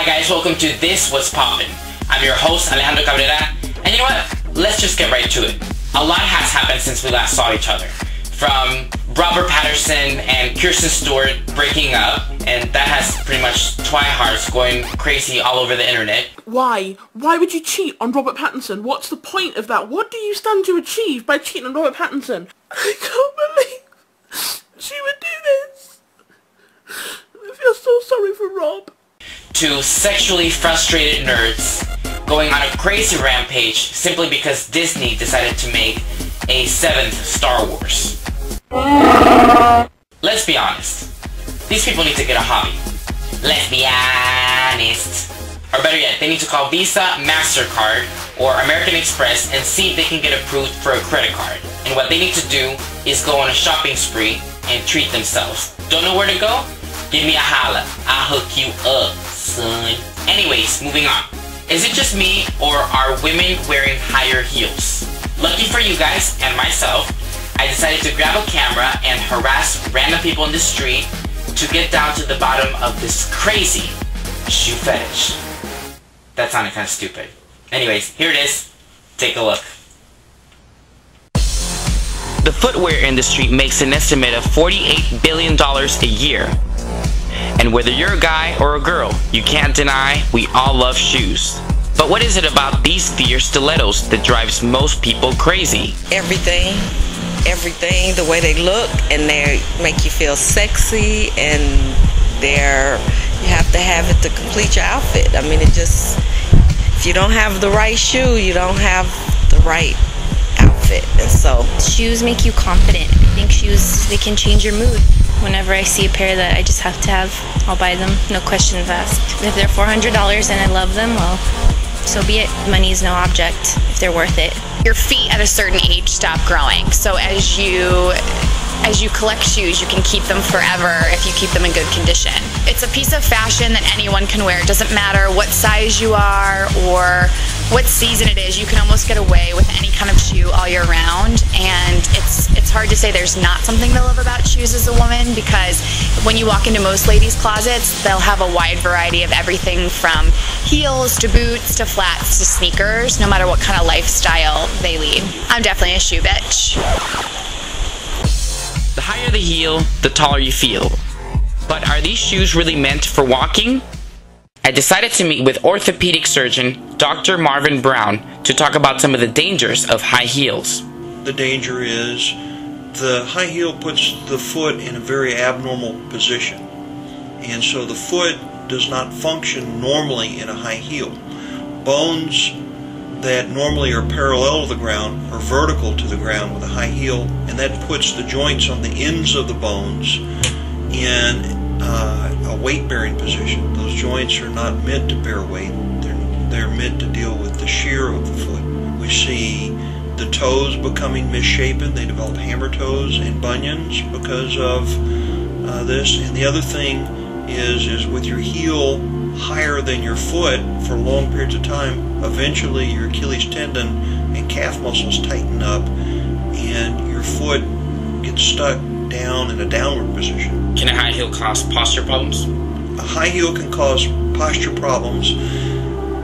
guys, welcome to This Was Poppin'. I'm your host, Alejandro Cabrera, and you know what? Let's just get right to it. A lot has happened since we last saw each other. From Robert Patterson and Kirsten Stewart breaking up, and that has pretty much twihards going crazy all over the internet. Why? Why would you cheat on Robert Pattinson? What's the point of that? What do you stand to achieve by cheating on Robert Pattinson? I can't believe she would do this. I feel so sorry for Rob. To sexually frustrated nerds going on a crazy rampage simply because Disney decided to make a 7th Star Wars. Let's be honest. These people need to get a hobby. Let's be honest. Or better yet, they need to call Visa, MasterCard, or American Express and see if they can get approved for a credit card. And what they need to do is go on a shopping spree and treat themselves. Don't know where to go? Give me a holla. I'll hook you up, son. Anyways, moving on. Is it just me, or are women wearing higher heels? Lucky for you guys and myself, I decided to grab a camera and harass random people in the street to get down to the bottom of this crazy shoe fetish. That sounded kind of stupid. Anyways, here it is. Take a look. The footwear industry makes an estimate of $48 billion a year. And whether you're a guy or a girl, you can't deny we all love shoes. But what is it about these fierce stilettos that drives most people crazy? Everything, the way they look, and they make you feel sexy, and you have to have it to complete your outfit. I mean, if you don't have the right shoe, you don't have the right outfit. And so shoes make you confident. I think shoes, they can change your mood. Whenever I see a pair that I just have to have, I'll buy them, no questions asked. If they're $400 and I love them, well, so be it. Money is no object if they're worth it. Your feet at a certain age stop growing. So as you collect shoes, you can keep them forever if you keep them in good condition. It's a piece of fashion that anyone can wear. It doesn't matter what size you are or what season it is. You can almost get away with any kind of shoe all year round, and it's hard to say there's not something to love about shoes as a woman, because when you walk into most ladies' closets, they'll have a wide variety of everything from heels to boots to flats to sneakers, no matter what kind of lifestyle they lead. I'm definitely a shoe bitch. The higher the heel, the taller you feel. But are these shoes really meant for walking? I decided to meet with orthopedic surgeon Dr.Marvin R.Brown to talk about some of the dangers of high heels. The danger is the high heel puts the foot in a very abnormal position, and so the foot does not function normally in a high heel. Bones that normally are parallel to the ground are vertical to the ground with a high heel, and that puts the joints on the ends of the bones in a weight-bearing position. Those joints are not meant to bear weight. They're meant to deal with the shear of the foot. We see the toes becoming misshapen. They develop hammer toes and bunions because of this. And the other thing is with your heel higher than your foot for long periods of time, eventually your Achilles tendon and calf muscles tighten up and your foot gets stuck down in a downward position. Can a high heel cause posture problems? A high heel can cause posture problems.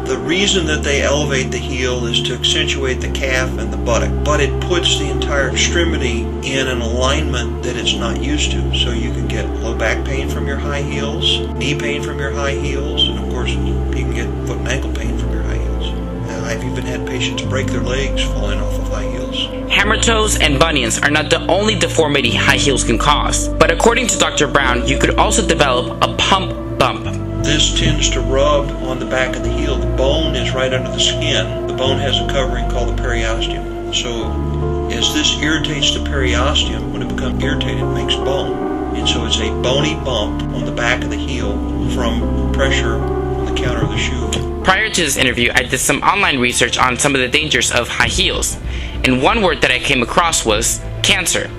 The reason that they elevate the heel is to accentuate the calf and the buttock, but it puts the entire extremity in an alignment that it's not used to. So you can get low back pain from your high heels, knee pain from your high heels, and of course you can get foot and ankle pain from your high heels. I've even had patients break their legs falling off of high heels. Hammer toes and bunions are not the only deformity high heels can cause, but according to Dr. Brown, you could also develop a pump bump. This tends to rub on the back of the heel. The bone is right under the skin. The bone has a covering called the periosteum. So as this irritates the periosteum, when it becomes irritated, it makes bone. And so it's a bony bump on the back of the heel from pressure on the counter of the shoe. Prior to this interview, I did some online research on some of the dangers of high heels, and one word that I came across was cancer.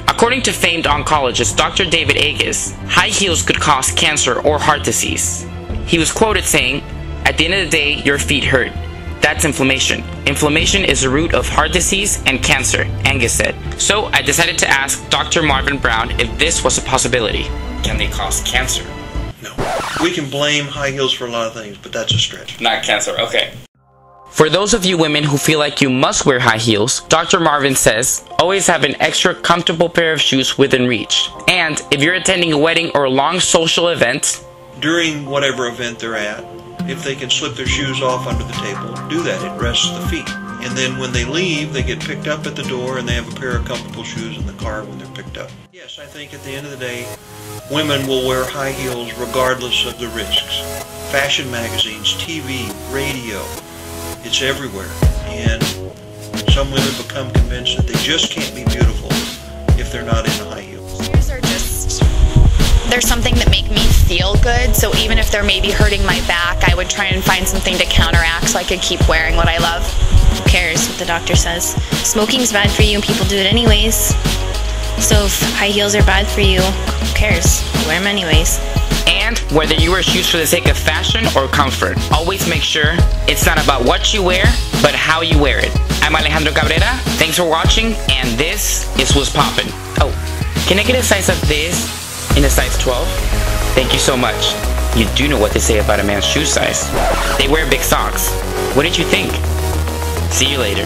According to famed oncologist Dr. David Agus, high heels could cause cancer or heart disease. He was quoted saying, "At the end of the day, your feet hurt. That's inflammation. Inflammation is the root of heart disease and cancer," Agus said. So I decided to ask Dr. Marvin R.Brown if this was a possibility. Can they cause cancer? No. We can blame high heels for a lot of things, but that's a stretch. Not cancer, okay. For those of you women who feel like you must wear high heels, Dr. Marvin says, always have an extra comfortable pair of shoes within reach. And if you're attending a wedding or a long social event, during whatever event they're at, if they can slip their shoes off under the table, do that. It rests the feet. And then when they leave, they get picked up at the door and they have a pair of comfortable shoes in the car when they're picked up. Yes, I think at the end of the day, women will wear high heels regardless of the risks. Fashion magazines, TV, radio, it's everywhere. And some women become convinced that they just can't be beautiful if they're not in high heels. Shoes are just, they're something that make me feel good, so even if they're maybe hurting my back, I would try and find something to counteract so I could keep wearing what I love. Who cares what the doctor says? Smoking's bad for you and people do it anyways. So if high heels are bad for you, who cares? Wear them anyways. and whether you wear shoes for the sake of fashion or comfort, always make sure it's not about what you wear, but how you wear it. I'm Alejandro Cabrera, thanks for watching, and this is What's Poppin'. Oh, can I get a size of this in a size 12? Thank you so much. You do know what they say about a man's shoe size. They wear big socks. What did you think? See you later.